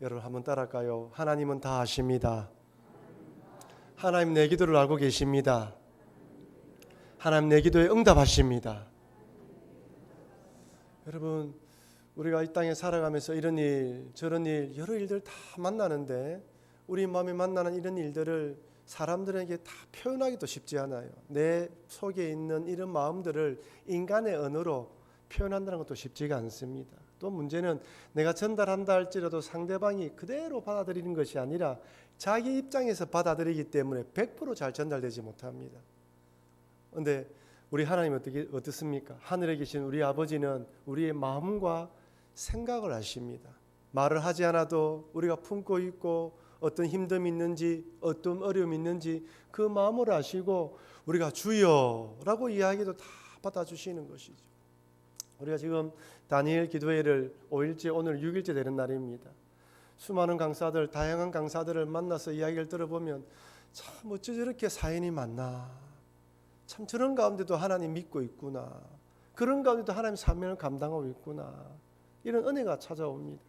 여러분 한번 따라할까요? 하나님은 다 아십니다. 하나님 내 기도를 알고 계십니다. 하나님 내 기도에 응답하십니다. 여러분, 우리가 이 땅에 살아가면서 이런 일 저런 일 여러 일들 다 만나는데 우리 마음에 만나는 이런 일들을 사람들에게 다 표현하기도 쉽지 않아요. 내 속에 있는 이런 마음들을 인간의 언어로 표현한다는 것도 쉽지가 않습니다. 또 문제는 내가 전달한다 할지라도 상대방이 그대로 받아들이는 것이 아니라 자기 입장에서 받아들이기 때문에 100% 잘 전달되지 못합니다. 그런데 우리 하나님 어떻습니까? 하늘에 계신 우리 아버지는 우리의 마음과 생각을 아십니다. 말을 하지 않아도 우리가 품고 있고 어떤 힘듦이 있는지 어떤 어려움이 있는지 그 마음을 아시고 우리가 주여라고 이야기도 다 받아주시는 것이죠. 우리가 지금 다니엘 기도회를 5일째 오늘 6일째 되는 날입니다. 수많은 강사들 다양한 강사들을 만나서 이야기를 들어보면 참 어째 저렇게 사연이 많나, 참 저런 가운데도 하나님 믿고 있구나, 그런 가운데도 하나님 사명을 감당하고 있구나, 이런 은혜가 찾아옵니다.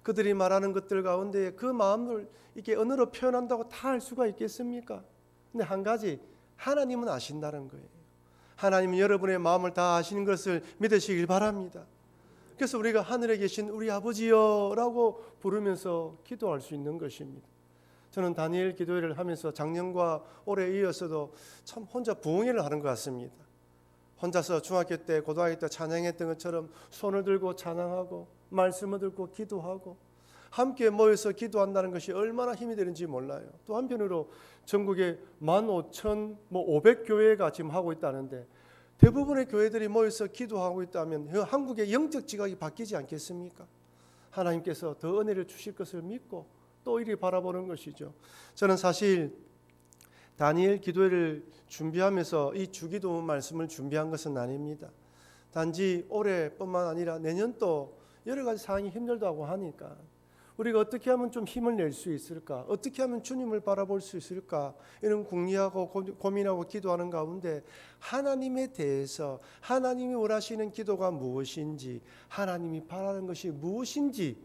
그들이 말하는 것들 가운데 그 마음을 이렇게 언어로 표현한다고 다 할 수가 있겠습니까? 근데 한 가지, 하나님은 아신다는 거예요. 하나님은 여러분의 마음을 다 아시는 것을 믿으시길 바랍니다. 그래서 우리가 하늘에 계신 우리 아버지여 라고 부르면서 기도할 수 있는 것입니다. 저는 다니엘 기도회를 하면서 작년과 올해 이어서도 참 혼자 부흥회를 하는 것 같습니다. 혼자서 중학교 때 고등학교 때 찬양했던 것처럼 손을 들고 찬양하고 말씀을 듣고 기도하고 함께 모여서 기도한다는 것이 얼마나 힘이 되는지 몰라요. 또 한편으로 전국에 15,500교회가 지금 하고 있다는데 대부분의 교회들이 모여서 기도하고 있다면 한국의 영적 지각이 바뀌지 않겠습니까? 하나님께서 더 은혜를 주실 것을 믿고 또 이리 바라보는 것이죠. 저는 사실 다니엘 기도회를 준비하면서 이 주기도 말씀을 준비한 것은 아닙니다. 단지 올해뿐만 아니라 내년도 여러 가지 상황이 힘들다고 하니까 우리가 어떻게 하면 좀 힘을 낼 수 있을까? 어떻게 하면 주님을 바라볼 수 있을까? 이런 궁리하고 고민하고 기도하는 가운데 하나님에 대해서 하나님이 원하시는 기도가 무엇인지, 하나님이 바라는 것이 무엇인지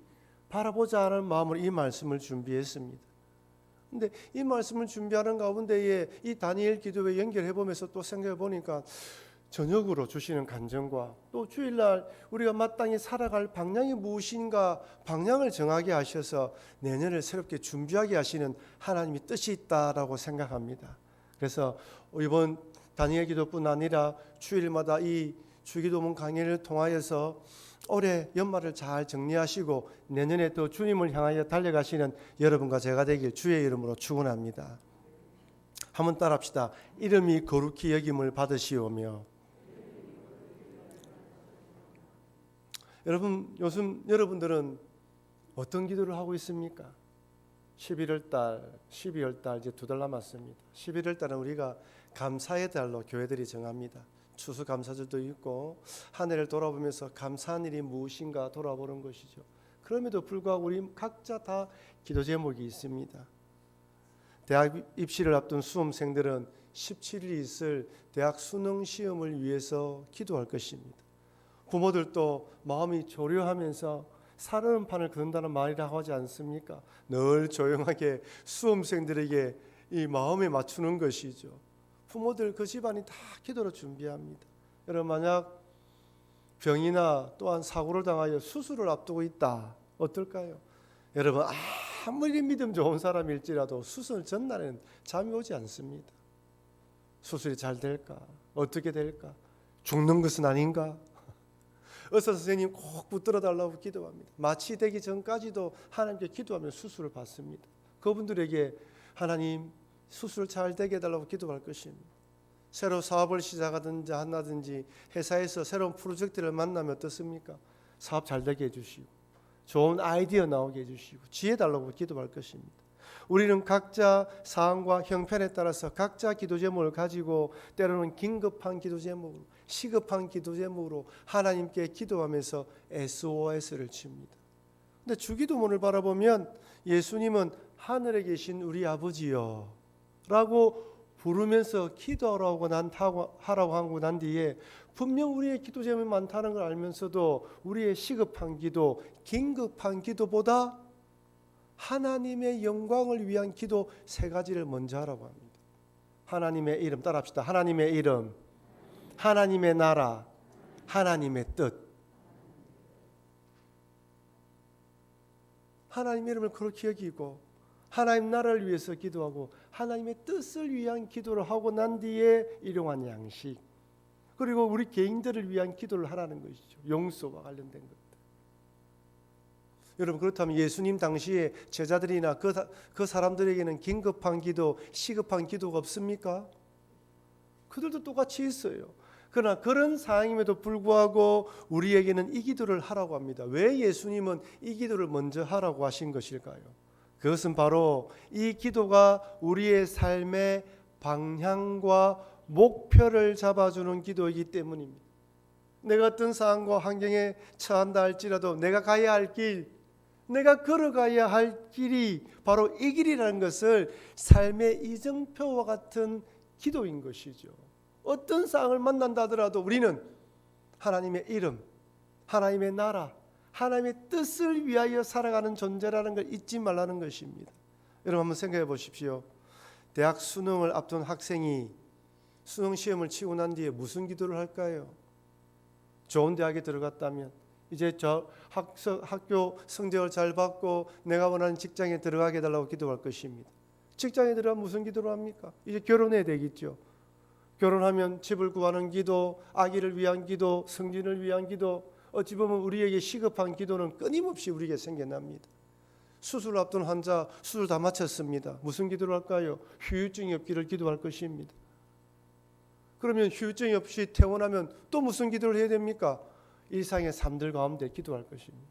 바라보자 하는 마음으로 이 말씀을 준비했습니다. 근데 이 말씀을 준비하는 가운데에 이 다니엘 기도에 연결해 보면서 또 생각해 보니까 저녁으로 주시는 간증과 또 주일날 우리가 마땅히 살아갈 방향이 무엇인가 방향을 정하게 하셔서 내년을 새롭게 준비하게 하시는 하나님의 뜻이 있다라고 생각합니다. 그래서 이번 다니엘 기도뿐 아니라 주일마다 이 주기도문 강의를 통하여서 올해 연말을 잘 정리하시고 내년에 또 주님을 향하여 달려가시는 여러분과 제가 되길 주의 이름으로 축원합니다. 한번 따라합시다. 이름이 거룩히 여김을 받으시오며. 여러분, 요즘 여러분들은 어떤 기도를 하고 있습니까? 11월 달, 12월 달 이제 2달 남았습니다. 11월 달은 우리가 감사의 달로 교회들이 정합니다. 추수감사절도 있고 한 해를 돌아보면서 감사한 일이 무엇인가 돌아보는 것이죠. 그럼에도 불구하고 우리 각자 다 기도 제목이 있습니다. 대학 입시를 앞둔 수험생들은 17일이 있을 대학 수능 시험을 위해서 기도할 것입니다. 부모들도 마음이 조려하면서 살얼음판을 긋는다는 말이라고 하지 않습니까? 늘 조용하게 수험생들에게 이 마음에 맞추는 것이죠. 부모들 그 집안이 다 기도로 준비합니다. 여러분, 만약 병이나 또한 사고를 당하여 수술을 앞두고 있다, 어떨까요? 여러분, 아무리 믿음 좋은 사람일지라도 수술 전날에는 잠이 오지 않습니다. 수술이 잘 될까? 어떻게 될까? 죽는 것은 아닌가? 의사 선생님 꼭 붙들어 달라고 기도합니다. 마취되기 전까지도 하나님께 기도하며 수술을 받습니다. 그분들에게 하나님 수술 잘 되게 해달라고 기도할 것입니다. 새로 사업을 시작하든지 한다든지 회사에서 새로운 프로젝트를 만나면 어떻습니까? 사업 잘 되게 해주시고 좋은 아이디어 나오게 해주시고 지혜 달라고 기도할 것입니다. 우리는 각자 상황과 형편에 따라서 각자 기도 제목을 가지고 때로는 긴급한 기도 제목으로 시급한 기도 제목으로 하나님께 기도하면서 SOS를 칩니다. 근데 주기도문을 바라보면 예수님은 하늘에 계신 우리 아버지여 라고 부르면서 기도하라고 하라고 하고 난 뒤에 분명 우리의 기도 제목이 많다는 걸 알면서도 우리의 시급한 기도, 긴급한 기도보다 하나님의 영광을 위한 기도 세 가지를 먼저 하라고 합니다. 하나님의 이름 따라합시다. 하나님의 이름, 하나님의 나라, 하나님의 뜻. 하나님의 이름을 그렇게 여기고 하나님 나라를 위해서 기도하고 하나님의 뜻을 위한 기도를 하고 난 뒤에 일용한 양식, 그리고 우리 개인들을 위한 기도를 하라는 것이죠. 용서와 관련된 것들. 여러분, 그렇다면 예수님 당시에 제자들이나 그 사람들에게는 긴급한 기도, 시급한 기도가 없습니까? 그들도 똑같이 있어요. 그러나 그런 상황임에도 불구하고 우리에게는 이 기도를 하라고 합니다. 왜 예수님은 이 기도를 먼저 하라고 하신 것일까요? 그것은 바로 이 기도가 우리의 삶의 방향과 목표를 잡아주는 기도이기 때문입니다. 내가 어떤 상황과 환경에 처한다 할지라도 내가 가야 할 길, 내가 걸어가야 할 길이 바로 이 길이라는 것을 삶의 이정표와 같은 기도인 것이죠. 어떤 상황을 만난다 하더라도 우리는 하나님의 이름, 하나님의 나라, 하나님의 뜻을 위하여 살아가는 존재라는 걸 잊지 말라는 것입니다. 여러분 한번 생각해 보십시오. 대학 수능을 앞둔 학생이 수능 시험을 치고 난 뒤에 무슨 기도를 할까요? 좋은 대학에 들어갔다면 이제 저 학교 성적을 잘 받고 내가 원하는 직장에 들어가게 해달라고 기도할 것입니다. 직장에 들어가면 무슨 기도를 합니까? 이제 결혼해야 되겠죠. 결혼하면 집을 구하는 기도, 아기를 위한 기도, 성진을 위한 기도, 어찌 보면 우리에게 시급한 기도는 끊임없이 우리에게 생겨납니다. 수술 앞둔 환자 수술 다 마쳤습니다. 무슨 기도를 할까요? 후유증이 없기를 기도할 것입니다. 그러면 후유증이 없이 퇴원하면 또 무슨 기도를 해야 됩니까? 일상의 삶들 가운데 기도할 것입니다.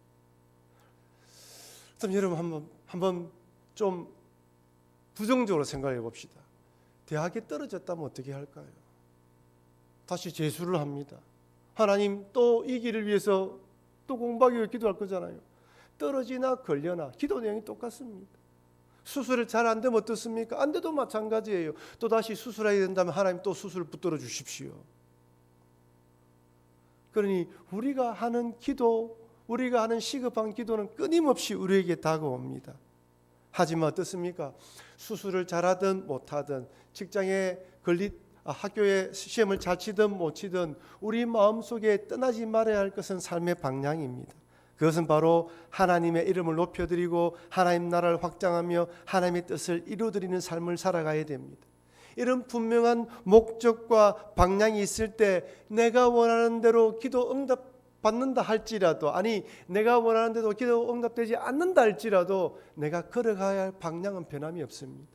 그럼 여러분 한번 좀 부정적으로 생각해 봅시다. 대학에 떨어졌다면 어떻게 할까요? 다시 재수를 합니다. 하나님 또 이 길을 위해서 또 공부하기 위해 기도할 거잖아요. 떨어지나 걸려나 기도 내용이 똑같습니다. 수술을 잘 안 되면 어떻습니까? 안 돼도 마찬가지예요. 또 다시 수술해야 된다면 하나님 또 수술을 붙들어 주십시오. 그러니 우리가 하는 기도, 우리가 하는 시급한 기도는 끊임없이 우리에게 다가옵니다. 하지만 어떻습니까? 수술을 잘하든 못하든 직장에 학교에 시험을 잘 치든 못 치든 우리 마음속에 떠나지 말아야 할 것은 삶의 방향입니다. 그것은 바로 하나님의 이름을 높여드리고 하나님 나라를 확장하며 하나님의 뜻을 이루어드리는 삶을 살아가야 됩니다. 이런 분명한 목적과 방향이 있을 때 내가 원하는 대로 기도 응답 받는다 할지라도, 아니 내가 원하는 대로 기도 응답되지 않는다 할지라도 내가 걸어가야 할 방향은 변함이 없습니다.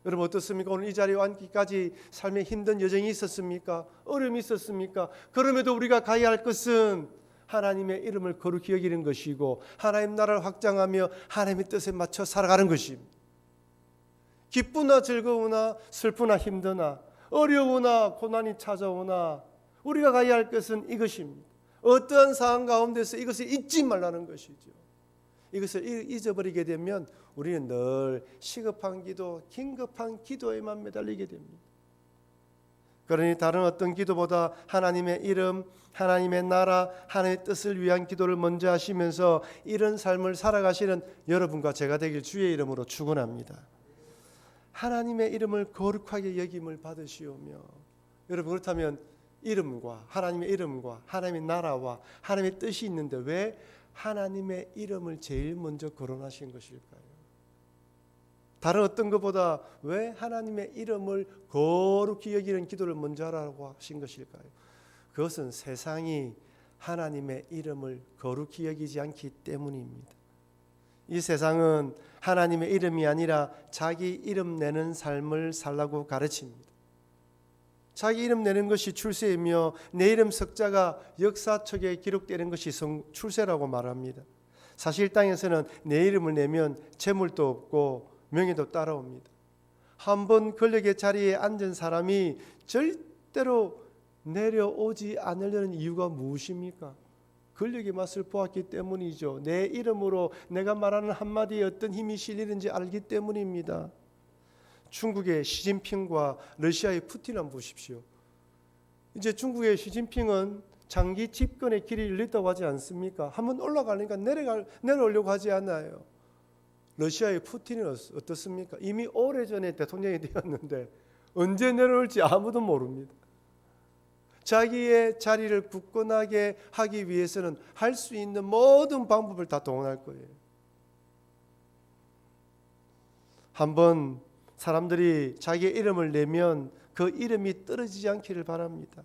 여러분 어떻습니까? 오늘 이 자리에 앉기까지 삶에 힘든 여정이 있었습니까? 어려움이 있었습니까? 그럼에도 우리가 가야 할 것은 하나님의 이름을 거룩히 여기는 것이고 하나님 나라를 확장하며 하나님의 뜻에 맞춰 살아가는 것입니다. 기쁘나 즐거우나 슬프나 힘드나 어려우나 고난이 찾아오나 우리가 가야 할 것은 이것입니다. 어떠한 상황 가운데서 이것을 잊지 말라는 것이죠. 이것을 잊어버리게 되면 우리는 늘 시급한 기도, 긴급한 기도에만 매달리게 됩니다. 그러니 다른 어떤 기도보다 하나님의 이름, 하나님의 나라, 하나님의 뜻을 위한 기도를 먼저 하시면서 이런 삶을 살아가시는 여러분과 제가 되길 주의 이름으로 축원합니다. 하나님의 이름을 거룩하게 여김을 받으시오며, 여러분 그렇다면 이름과 하나님의 이름과 하나님의 나라와 하나님의 뜻이 있는데 왜 하나님의 이름을 제일 먼저 거론하신 것일까요? 다른 어떤 것보다 왜 하나님의 이름을 거룩히 여기는 기도를 먼저 하라고 하신 것일까요? 그것은 세상이 하나님의 이름을 거룩히 여기지 않기 때문입니다. 이 세상은 하나님의 이름이 아니라 자기 이름 내는 삶을 살라고 가르칩니다. 자기 이름 내는 것이 출세이며 내 이름 석자가 역사책에 기록되는 것이 출세라고 말합니다. 사실 땅에서는 내 이름을 내면 재물도 없고 명예도 따라옵니다. 한번 권력의 자리에 앉은 사람이 절대로 내려오지 않으려는 이유가 무엇입니까? 권력의 맛을 보았기 때문이죠. 내 이름으로 내가 말하는 한마디에 어떤 힘이 실리는지 알기 때문입니다. 중국의 시진핑과 러시아의 푸틴 한번 보십시오. 이제 중국의 시진핑은 장기 집권의 길이 열렸다고 하지 않습니까? 한번 올라가니까 내려오려고 하지 않아요. 러시아의 푸틴은 어떻습니까? 이미 오래전에 대통령이 되었는데 언제 내려올지 아무도 모릅니다. 자기의 자리를 굳건하게 하기 위해서는 할 수 있는 모든 방법을 다 동원할 거예요. 한번 사람들이 자기의 이름을 내면 그 이름이 떨어지지 않기를 바랍니다.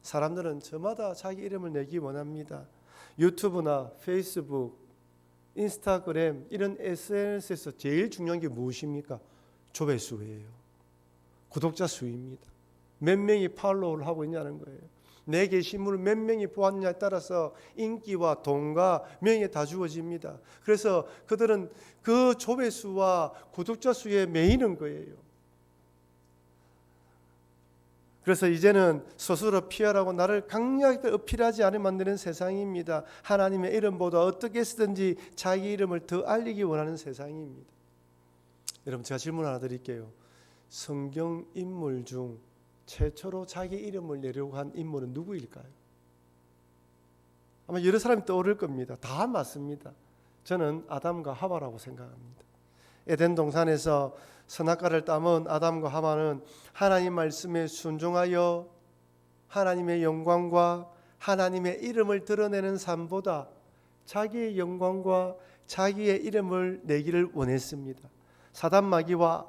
사람들은 저마다 자기 이름을 내기 원합니다. 유튜브나 페이스북, 인스타그램 이런 SNS에서 제일 중요한 게 무엇입니까? 조회수예요. 구독자 수입니다. 몇 명이 팔로우를 하고 있냐는 거예요. 내 게시물을 몇 명이 보았느냐에 따라서 인기와 돈과 명예 다 주어집니다. 그래서 그들은 그 조회수와 구독자 수에 매이는 거예요. 그래서 이제는 스스로 피하라고 나를 강력하게 어필하지 않으면 안 되는 세상입니다. 하나님의 이름보다 어떻게 쓰든지 자기 이름을 더 알리기 원하는 세상입니다. 여러분, 제가 질문 하나 드릴게요. 성경 인물 중 최초로 자기 이름을 내려고 한 인물은 누구일까요? 아마 여러 사람이 떠오를 겁니다. 다 맞습니다. 저는 아담과 하와라고 생각합니다. 에덴 동산에서 선악과를 따먹은 아담과 하와는 하나님 말씀에 순종하여 하나님의 영광과 하나님의 이름을 드러내는 삶보다 자기의 영광과 자기의 이름을 내기를 원했습니다. 사단마귀가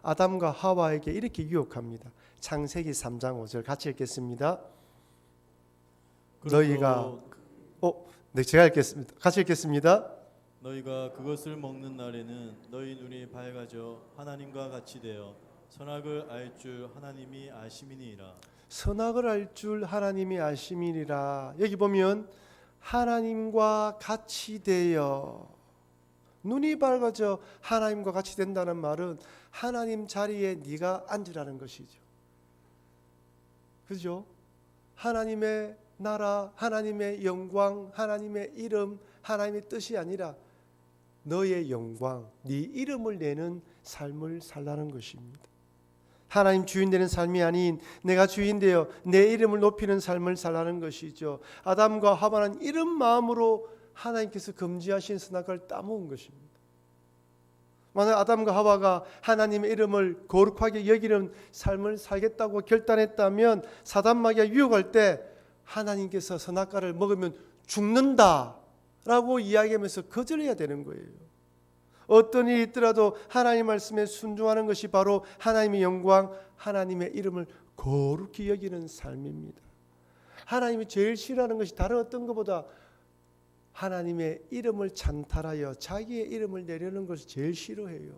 아담과 하와에게 이렇게 유혹합니다. 창세기 3장 5절 같이 읽겠습니다. 제가 읽겠습니다. 같이 읽겠습니다. 너희가 그것을 먹는 날에는 너희 눈이 밝아져 하나님과 같이 되어 선악을 알 줄 하나님이 아심이니라. 선악을 알 줄 하나님이 아심이니라. 여기 보면 하나님과 같이 되어, 눈이 밝아져 하나님과 같이 된다는 말은 하나님 자리에 네가 앉으라는 것이죠. 그죠? 하나님의 나라, 하나님의 영광, 하나님의 이름, 하나님의 뜻이 아니라 너의 영광, 네 이름을 내는 삶을 살라는 것입니다. 하나님 주인 되는 삶이 아닌 내가 주인 되어 내 이름을 높이는 삶을 살라는 것이죠. 아담과 하와는 이런 마음으로 하나님께서 금지하신 선악과를 따먹은 것입니다. 만약 아담과 하와가 하나님의 이름을 거룩하게 여기는 삶을 살겠다고 결단했다면 사단마귀가 유혹할 때 하나님께서 선악과를 먹으면 죽는다라고 이야기하면서 거절해야 되는 거예요. 어떤 일이 있더라도 하나님 말씀에 순종하는 것이 바로 하나님의 영광, 하나님의 이름을 거룩히 여기는 삶입니다. 하나님이 제일 싫어하는 것이 다른 어떤 것보다 하나님의 이름을 찬탈하여 자기의 이름을 내려는 것을 제일 싫어해요.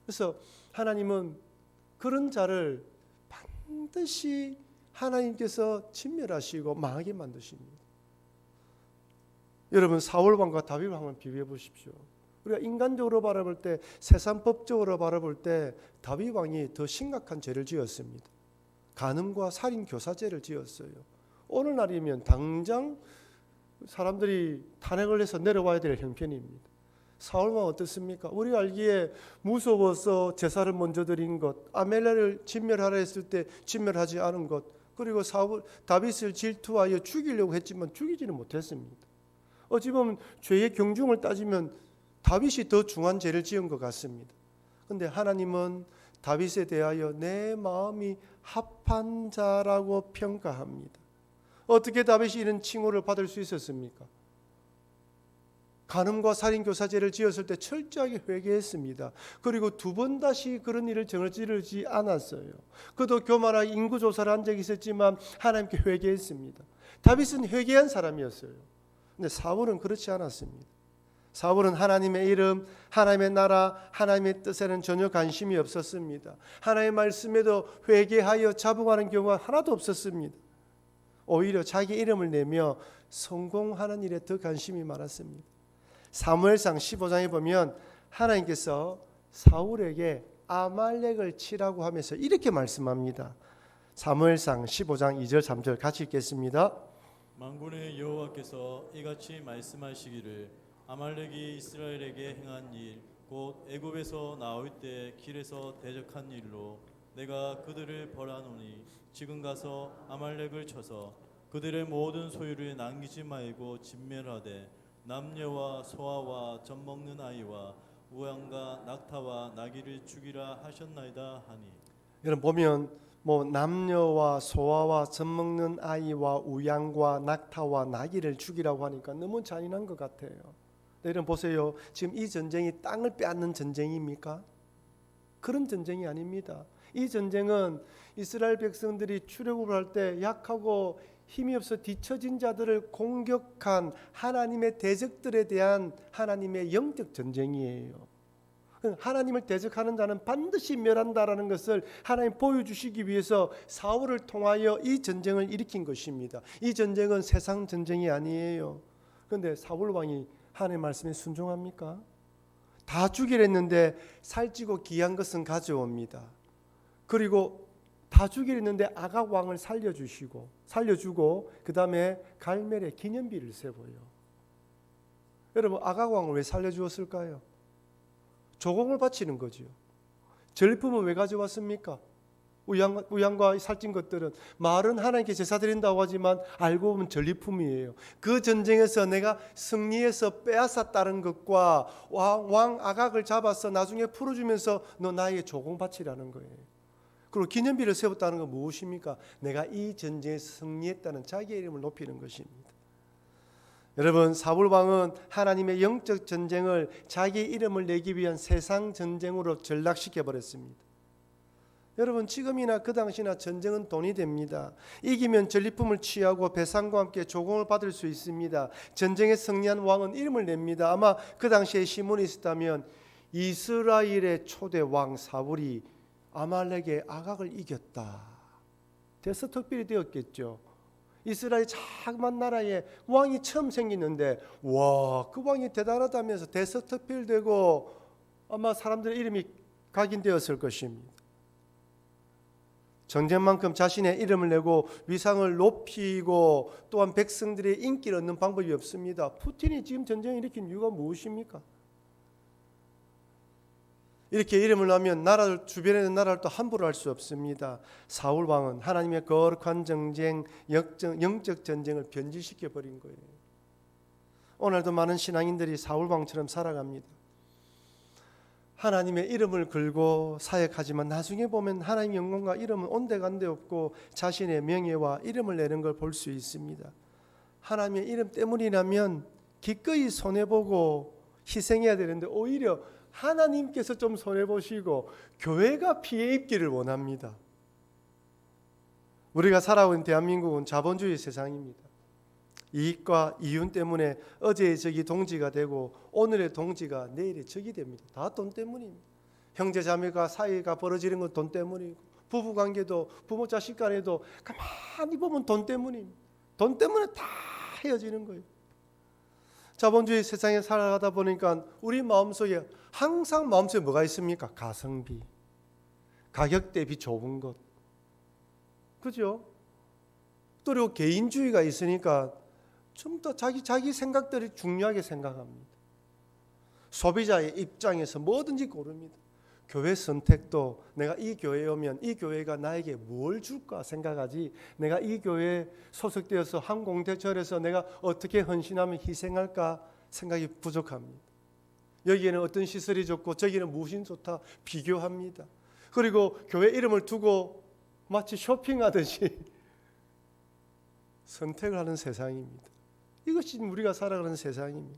그래서 하나님은 그런 자를 반드시 하나님께서 진멸하시고 망하게 만드십니다. 여러분, 사울 왕과 다윗 왕을 비교해 보십시오. 우리가 인간적으로 바라볼 때, 세상 법적으로 바라볼 때 다윗 왕이 더 심각한 죄를 지었습니다. 간음과 살인 교사죄를 지었어요. 오늘날이면 당장 사람들이 탄핵을 해서 내려와야 될 형편입니다. 사울 왕 어떻습니까? 우리가 알기에 무서워서 제사를 먼저 드린 것, 아멜렉을 진멸하라 했을 때 진멸하지 않은 것, 그리고 다윗을 질투하여 죽이려고 했지만 죽이지는 못했습니다. 어찌 보면 죄의 경중을 따지면 다윗이 더 중한 죄를 지은 것 같습니다. 그런데 하나님은 다윗에 대하여 내 마음이 합한 자라고 평가합니다. 어떻게 다윗이 이런 칭호를 받을 수 있었습니까? 간음과 살인교사죄를 지었을 때 철저하게 회개했습니다. 그리고 두 번 다시 그런 일을 저지르지 않았어요. 그도 교만하게 인구조사를 한 적이 있었지만 하나님께 회개했습니다. 다윗은 회개한 사람이었어요. 근데 사울은 그렇지 않았습니다. 사울은 하나님의 이름, 하나님의 나라, 하나님의 뜻에는 전혀 관심이 없었습니다. 하나님의 말씀에도 회개하여 자복하는 경우가 하나도 없었습니다. 오히려 자기 이름을 내며 성공하는 일에 더 관심이 많았습니다. 사무엘상 15장에 보면 하나님께서 사울에게 아말렉을 치라고 하면서 이렇게 말씀합니다. 사무엘상 15장 2절 3절 같이 읽겠습니다. 만군의 여호와께서 이같이 말씀하시기를 아말렉이 이스라엘에게 행한 일 곧 애굽에서 나올 때 길에서 대적한 일로 내가 그들을 벌하노니 지금 가서 아말렉을 쳐서 그들의 모든 소유를 남기지 말고 진멸하되 남녀와 소아와 젖 먹는 아이와 우양과 낙타와 나귀를 죽이라 하셨나이다 하니. 여러분 보면 뭐 남녀와 소아와 젖 먹는 아이와 우양과 낙타와 나귀를 죽이라고 하니까 너무 잔인한 것 같아요. 여러분 보세요. 지금 이 전쟁이 땅을 빼앗는 전쟁입니까? 그런 전쟁이 아닙니다. 이 전쟁은 이스라엘 백성들이 출애굽을 할 때 약하고 힘이 없어 뒤처진 자들을 공격한 하나님의 대적들에 대한 하나님의 영적 전쟁이에요. 하나님을 대적하는 자는 반드시 멸한다라는 것을 하나님 보여주시기 위해서 사울을 통하여 이 전쟁을 일으킨 것입니다. 이 전쟁은 세상 전쟁이 아니에요. 그런데 사울 왕이 하나님의 말씀에 순종합니까? 다 죽이려 했는데 살찌고 귀한 것은 가져옵니다. 그리고 다 죽이려 했는데 아각 왕을 살려주고 그 다음에 갈멜의 기념비를 세워요. 여러분 아각 왕을 왜 살려주었을까요? 조공을 바치는 거죠. 전리품은 왜 가져왔습니까? 우양과 살찐 것들은 말은 하나님께 제사 드린다고 하지만 알고 보면 전리품이에요. 그 전쟁에서 내가 승리해서 빼앗았다는 것과 왕 아각을 잡아서 나중에 풀어주면서 너 나에게 조공 바치라는 거예요. 그리고 기념비를 세웠다는 건 무엇입니까? 내가 이 전쟁에서 승리했다는 자기의 이름을 높이는 것입니다. 여러분 사울 왕은 하나님의 영적 전쟁을 자기 이름을 내기 위한 세상 전쟁으로 전락시켜 버렸습니다. 여러분 지금이나 그 당시나 전쟁은 돈이 됩니다. 이기면 전리품을 취하고 배상과 함께 조공을 받을 수 있습니다. 전쟁에 승리한 왕은 이름을 냅니다. 아마 그 당시에 신문이 있었다면 이스라엘의 초대 왕 사울이 아말렉의 아각을 이겼다. 대서특필이 되었겠죠. 이스라엘 자그만 나라에 왕이 처음 생기는데 와, 그 왕이 대단하다면서 대서특필되고 아마 사람들의 이름이 각인되었을 것입니다. 전쟁만큼 자신의 이름을 내고 위상을 높이고 또한 백성들의 인기를 얻는 방법이 없습니다. 푸틴이 지금 전쟁을 일으킨 이유가 무엇입니까? 이렇게 이름을 하면 나라들 주변에 있는 나라를 또 함부로 할 수 없습니다. 사울 왕은 하나님의 거룩한 전쟁, 영적 전쟁을 변질시켜 버린 거예요. 오늘도 많은 신앙인들이 사울 왕처럼 살아갑니다. 하나님의 이름을 걸고 사역하지만 나중에 보면 하나님 영광과 이름은 온데간데 없고 자신의 명예와 이름을 내는 걸 볼 수 있습니다. 하나님의 이름 때문이라면 기꺼이 손해보고 희생해야 되는데 오히려 하나님께서 좀 손해보시고 교회가 피해 입기를 원합니다. 우리가 살아온 있는 대한민국은 자본주의 세상입니다. 이익과 이윤 때문에 어제의 적이 동지가 되고 오늘의 동지가 내일의 적이 됩니다. 다 돈 때문입니다. 형제 자매가 사이가 벌어지는 건 돈 때문이고 부부관계도 부모 자식 간에도 가만히 보면 돈 때문입니다. 돈 때문에 다 헤어지는 거예요. 자본주의 세상에 살아가다 보니까 우리 마음속에 항상 마음속에 뭐가 있습니까? 가성비, 가격 대비 좋은 것, 그죠? 또 그리고 개인주의가 있으니까 좀 더 자기 생각들이 중요하게 생각합니다. 소비자의 입장에서 뭐든지 고릅니다. 교회 선택도 내가 이 교회에 오면 이 교회가 나에게 뭘 줄까 생각하지 내가 이 교회에 소속되어서 한 공대절에서 내가 어떻게 헌신하면 희생할까 생각이 부족합니다. 여기에는 어떤 시설이 좋고 저기는 무엇이 좋다 비교합니다. 그리고 교회 이름을 두고 마치 쇼핑하듯이 선택을 하는 세상입니다. 이것이 우리가 살아가는 세상입니다.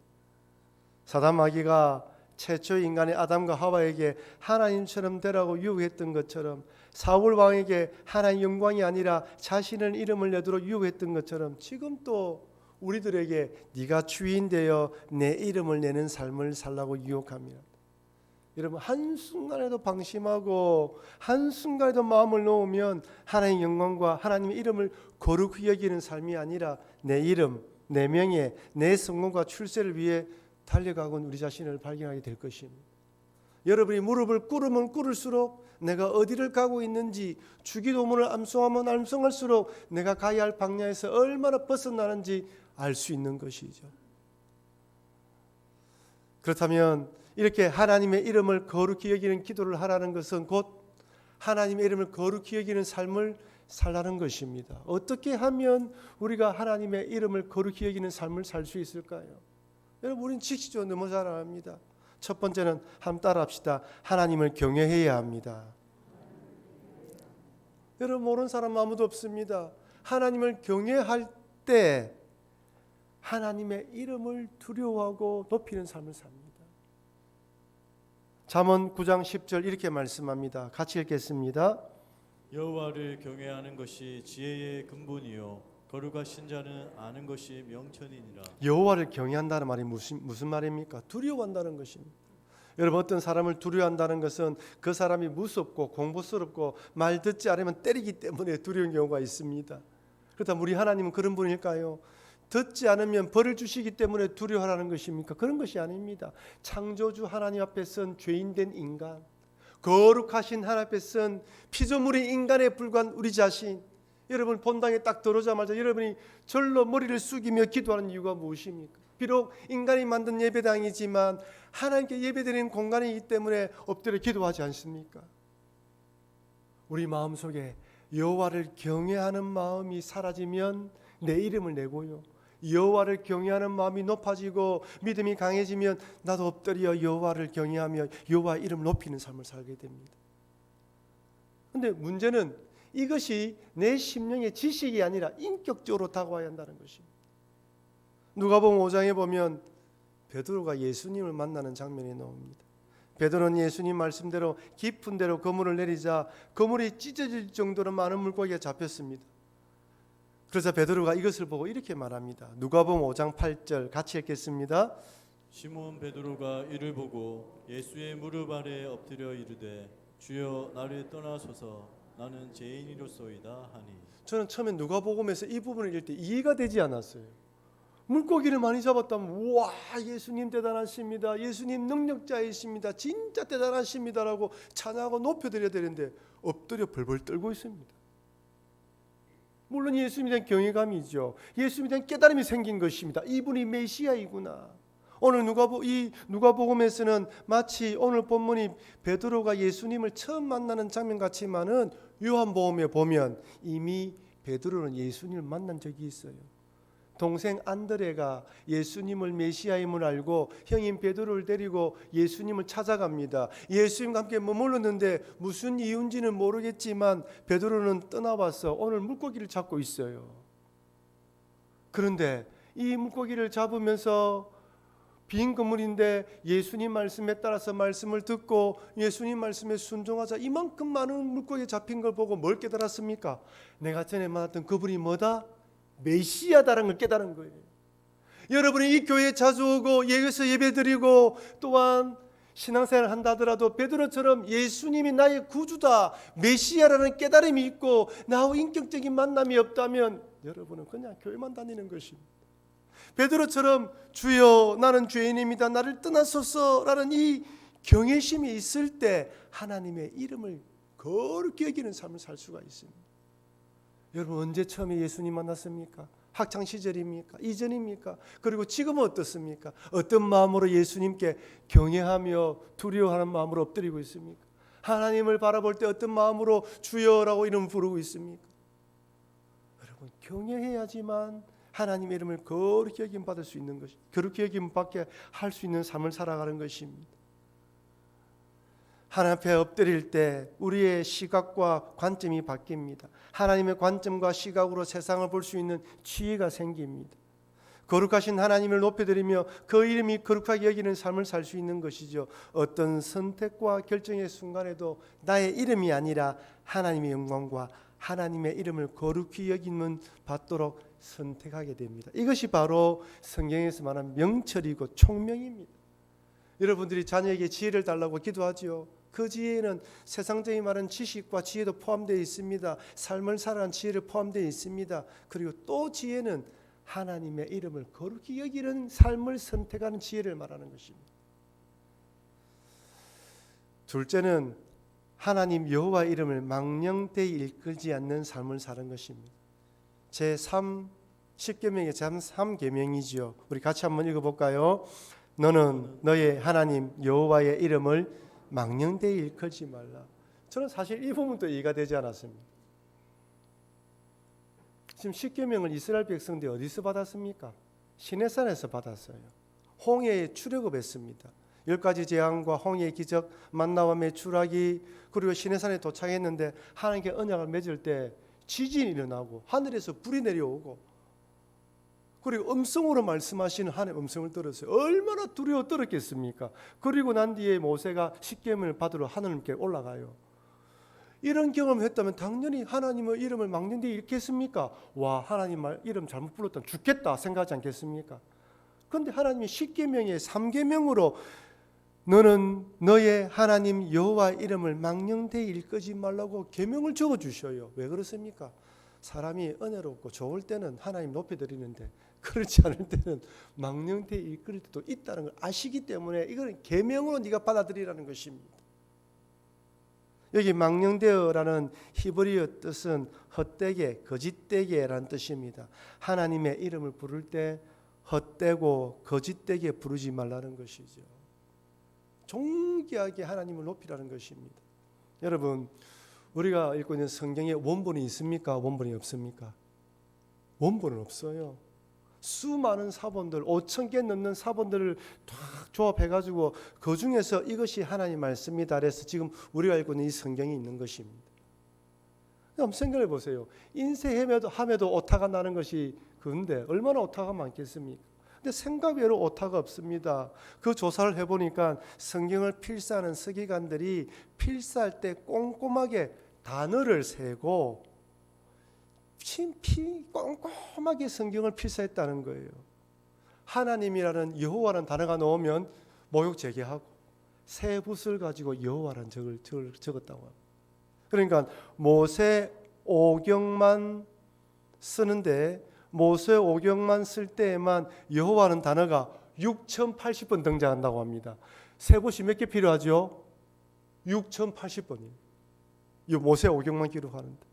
사단 마귀가 최초 인간의 아담과 하와에게 하나님처럼 되라고 유혹했던 것처럼 사울 왕에게 하나님 영광이 아니라 자신의 이름을 내도록 유혹했던 것처럼 지금 또 우리들에게 네가 주인 되어 내 이름을 내는 삶을 살라고 유혹합니다. 여러분 한순간에도 방심하고 한순간에도 마음을 놓으면 하나님의 영광과 하나님의 이름을 거룩히 여기는 삶이 아니라 내 이름, 내 명예, 내 성공과 출세를 위해 달려가곤 우리 자신을 발견하게 될 것입니다. 여러분이 무릎을 꿇으면 꿇을수록 내가 어디를 가고 있는지 주기도문을 암송하면 암송할수록 내가 가야 할 방향에서 얼마나 벗어나는지 알 수 있는 것이죠. 그렇다면 이렇게 하나님의 이름을 거룩히 여기는 기도를 하라는 것은 곧 하나님의 이름을 거룩히 여기는 삶을 살라는 것입니다. 어떻게 하면 우리가 하나님의 이름을 거룩히 여기는 삶을 살 수 있을까요? 여러분, 우리는 지식적으로 너무 잘 압니다. 첫 번째는 한번 따라합시다. 하나님을 경외해야 합니다. 여러분, 모르는 사람 아무도 없습니다. 하나님을 경외할 때 하나님의 이름을 두려워하고 높이는 삶을 삽니다. 잠언 9장 10절 이렇게 말씀합니다. 같이 읽겠습니다. 여호와를 경외하는 것이 지혜의 근본이요 거룩하신 자는 아는 것이 명철이니라. 여호와를 경외한다는 말이 무슨 말입니까? 두려워한다는 것입니다. 여러분, 어떤 사람을 두려워한다는 것은 그 사람이 무섭고 공부스럽고 말 듣지 않으면 때리기 때문에 두려운 경우가 있습니다. 그렇다면 우리 하나님은 그런 분일까요? 듣지 않으면 벌을 주시기 때문에 두려워하라는 것입니까? 그런 것이 아닙니다. 창조주 하나님 앞에 선 죄인된 인간, 거룩하신 하나님 앞에 선 피조물인 인간에 불과한 우리 자신, 여러분 본당에 딱 들어오자마자 여러분이 절로 머리를 숙이며 기도하는 이유가 무엇입니까? 비록 인간이 만든 예배당이지만 하나님께 예배드리는 공간이기 때문에 엎드려 기도하지 않습니까? 우리 마음속에 여호와를 경외하는 마음이 사라지면 내 이름을 내고요, 여호와를 경외하는 마음이 높아지고 믿음이 강해지면 나도 엎드려 여호와를 경외하며 여호와 이름을 높이는 삶을 살게 됩니다. 그런데 문제는 이것이 내 심령의 지식이 아니라 인격적으로 다가와야 한다는 것입니다. 누가복음 5장에 보면 베드로가 예수님을 만나는 장면이 나옵니다. 베드로는 예수님 말씀대로 깊은 데로 그물을 내리자 그물이 찢어질 정도로 많은 물고기가 잡혔습니다. 그래서 베드로가 이것을 보고 이렇게 말합니다. 누가복음 5장 8절 같이 읽겠습니다. 시몬 베드로가 이를 보고 예수의 무릎 아래 엎드려 이르되 주여 나를 떠나소서 나는 죄인이로소이다 하니. 저는 처음에 누가복음에서 이 부분을 읽을 때 이해가 되지 않았어요. 물고기를 많이 잡았다면 우와, 예수님 대단하십니다, 예수님 능력자이십니다, 진짜 대단하십니다라고 찬양하고 높여드려야 되는데 엎드려 벌벌 떨고 있습니다. 물론 예수님에 대한 경외감이죠. 예수님에 대한 깨달음이 생긴 것입니다. 이분이 메시아이구나. 오늘 누가복음에서는 마치 오늘 본문이 베드로가 예수님을 처음 만나는 장면 같지만은 요한복음에 보면 이미 베드로는 예수님을 만난 적이 있어요. 동생 안드레가 예수님을 메시아임을 알고 형인 베드로를 데리고 예수님을 찾아갑니다. 예수님과 함께 머물렀는데 무슨 이유인지는 모르겠지만 베드로는 떠나와서 오늘 물고기를 잡고 있어요. 그런데 이 물고기를 잡으면서 빈 그물인데 예수님 말씀에 따라서 말씀을 듣고 예수님 말씀에 순종하자 이만큼 많은 물고기 잡힌 걸 보고 뭘 깨달았습니까? 내가 전에 만났던 그분이 뭐다? 메시아다라는 걸 깨달은 거예요. 여러분이 이 교회에 자주 오고 여기서 예배드리고 또한 신앙생활을 한다 하더라도 베드로처럼 예수님이 나의 구주다, 메시아라는 깨달음이 있고 나하고 인격적인 만남이 없다면 여러분은 그냥 교회만 다니는 것입니다. 베드로처럼 주여 나는 죄인입니다, 나를 떠나소서라는 이 경외심이 있을 때 하나님의 이름을 거룩히 여기는 삶을 살 수가 있습니다. 여러분 언제 처음에 예수님 만났습니까? 학창시절입니까? 이전입니까? 그리고 지금은 어떻습니까? 어떤 마음으로 예수님께 경외하며 두려워하는 마음으로 엎드리고 있습니까? 하나님을 바라볼 때 어떤 마음으로 주여라고 이름을 부르고 있습니까? 여러분 경외해야지만 하나님의 이름을 거룩히 여김 받을 수 있는 것이, 거룩히 여김 받게 할 수 있는 삶을 살아가는 것입니다. 하나님 앞에 엎드릴 때 우리의 시각과 관점이 바뀝니다. 하나님의 관점과 시각으로 세상을 볼 수 있는 지혜가 생깁니다. 거룩하신 하나님을 높여드리며 그 이름이 거룩하게 여기는 삶을 살 수 있는 것이죠. 어떤 선택과 결정의 순간에도 나의 이름이 아니라 하나님의 영광과 하나님의 이름을 거룩히 여기는 받도록 선택하게 됩니다. 이것이 바로 성경에서 말하는 명철이고 총명입니다. 여러분들이 자녀에게 지혜를 달라고 기도하지요. 그 지혜에는 세상적인 말은 지식과 지혜도 포함되어 있습니다. 삶을 살아가는 지혜를 포함되어 있습니다. 그리고 또 지혜는 하나님의 이름을 거룩히 여기는 삶을 선택하는 지혜를 말하는 것입니다. 둘째는 하나님 여호와 이름을 망령되이 일컬지 않는 삶을 사는 것입니다. 제3 10계명의 제3계명이지요. 우리 같이 한번 읽어볼까요? 너는 너의 하나님 여호와의 이름을 망령되이 일컬지 말라. 저는 사실 이 부분도 이해가 되지 않았습니다. 지금 10계명을 이스라엘 백성들이 어디서 받았습니까? 시내산에서 받았어요. 홍해에 출애굽했습니다. 10가지 재앙과 홍해의 기적, 만나와 메추라기, 그리고 시내산에 도착했는데 하나님께 언약을 맺을 때 지진이 일어나고 하늘에서 불이 내려오고, 그리고 음성으로 말씀하시는 하나님의 음성을 들었어요. 얼마나 두려워 떨었겠습니까? 그리고 난 뒤에 모세가 십계명을 받으러 하나님께 올라가요. 이런 경험을 했다면 당연히 하나님의 이름을 막는 데 읽겠습니까? 와, 하나님 말 이름 잘못 불렀다면 죽겠다 생각하지 않겠습니까? 그런데 하나님이 십계명의 3계명으로 너는 너의 하나님 여호와 이름을 망령되이 읽지 말라고 계명을 적어주셔요. 왜 그렇습니까? 사람이 은혜롭고 좋을 때는 하나님 높여드리는데 그렇지 않을 때는 망령되이 읽을 때도 있다는 걸 아시기 때문에 이건 계명으로 네가 받아들이라는 것입니다. 여기 망령되어라는 히브리어 뜻은 헛되게, 거짓되게라는 뜻입니다. 하나님의 이름을 부를 때 헛되고 거짓되게 부르지 말라는 것이죠. 존귀하게 하나님을 높이라는 것입니다. 여러분, 우리가 읽고 있는 성경에 원본이 있습니까? 원본이 없습니까? 원본은 없어요. 수많은 사본들, 5,000개 넘는 사본들을 탁 조합해가지고 그 중에서 이것이 하나님 말씀이다 그래서 지금 우리가 읽고 있는 이 성경이 있는 것입니다. 한번 생각해 보세요. 인쇄함에도 오타가 나는 것이 그런데 얼마나 오타가 많겠습니까? 근데 생각 외로 오타가 없습니다. 그 조사를 해보니까 성경을 필사하는 서기관들이 필사할 때 꼼꼼하게 단어를 세고 꼼꼼하게 성경을 필사했다는 거예요. 하나님이라는 여호와라는 단어가 나오면 모욕 제기하고 새 붓을 가지고 여호와라는 적었다고 합니다. 그러니까 모세 오경만 쓰는데 모세 오경만 쓸 때에만 여호와라는 단어가 6,080번 등장한다고 합니다. 새 붓이 몇 개 필요하죠? 6,080번이에요. 이 모세 오경만 기록하는데.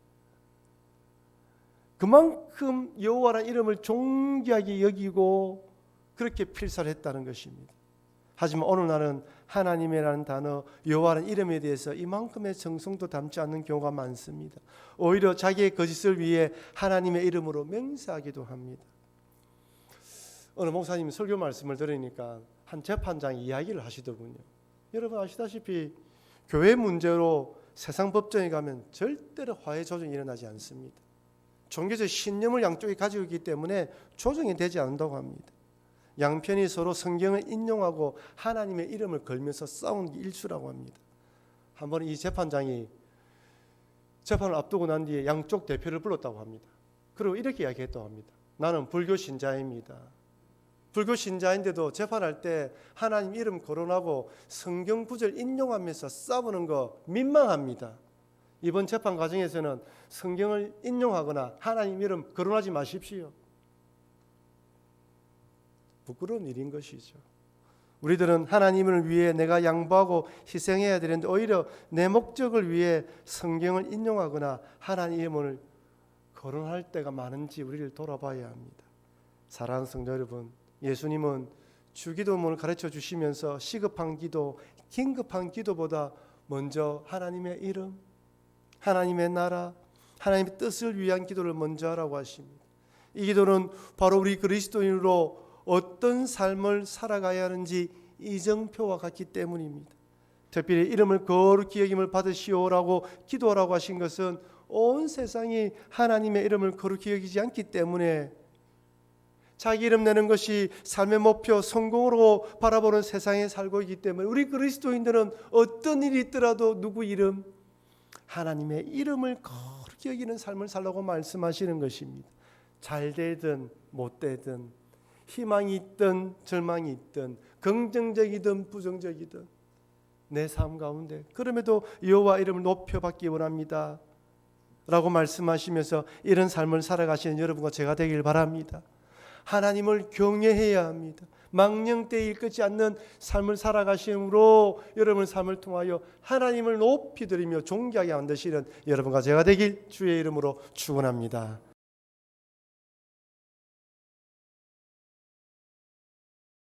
그만큼 여호와라는 이름을 존귀하게 여기고 그렇게 필사를 했다는 것입니다. 하지만 오늘 날은 하나님이라는 단어, 여호와라는 이름에 대해서 이만큼의 정성도 담지 않는 경우가 많습니다. 오히려 자기의 거짓을 위해 하나님의 이름으로 맹세하기도 합니다. 어느 목사님이 설교 말씀을 들으니까 한 재판장 이야기를 하시더군요. 여러분 아시다시피 교회 문제로 세상 법정에 가면 절대로 화해 조정이 일어나지 않습니다. 종교적 신념을 양쪽이 가지고 있기 때문에 조정이 되지 않는다고 합니다. 양편이 서로 성경을 인용하고 하나님의 이름을 걸면서 싸우는 게 일수라고 합니다. 한번 이 재판장이 재판을 앞두고 난 뒤에 양쪽 대표를 불렀다고 합니다. 그리고 이렇게 이야기했다고 합니다. 나는 불교 신자입니다. 불교 신자인데도 재판할 때 하나님 이름 거론하고 성경 구절 인용하면서 싸우는 거 민망합니다. 이번 재판 과정에서는 성경을 인용하거나 하나님 이름 거론하지 마십시오. 부끄러운 일인 것이죠. 우리들은 하나님을 위해 내가 양보하고 희생해야 되는데 오히려 내 목적을 위해 성경을 인용하거나 하나님 이름을 거론할 때가 많은지 우리를 돌아봐야 합니다. 사랑하는 성도 여러분, 예수님은 주기도문을 가르쳐 주시면서 시급한 기도, 긴급한 기도보다 먼저 하나님의 이름, 하나님의 나라, 하나님의 뜻을 위한 기도를 먼저 하라고 하십니다. 이 기도는 바로 우리 그리스도인으로 어떤 삶을 살아가야 하는지 이정표와 같기 때문입니다. 특별히 이름을 거룩히 여김을 받으시오라고 기도하라고 하신 것은 온 세상이 하나님의 이름을 거룩히 여기지 않기 때문에 자기 이름 내는 것이 삶의 목표, 성공으로 바라보는 세상에 살고 있기 때문에 우리 그리스도인들은 어떤 일이 있더라도 누구 이름? 하나님의 이름을 거룩히 여기는 삶을 살라고 말씀하시는 것입니다. 잘 되든 못 되든 희망이 있든 절망이 있든 긍정적이든 부정적이든 내 삶 가운데 그럼에도 여호와 이름을 높여받기 원합니다 라고 말씀하시면서 이런 삶을 살아가시는 여러분과 제가 되길 바랍니다. 하나님을 경외해야 합니다. 망령되이 일끄지 않는 삶을 살아가심으로 여러분의 삶을 통하여 하나님을 높이 드리며 존귀하게 만드시는 여러분과 제가 되길 주의 이름으로 축원합니다.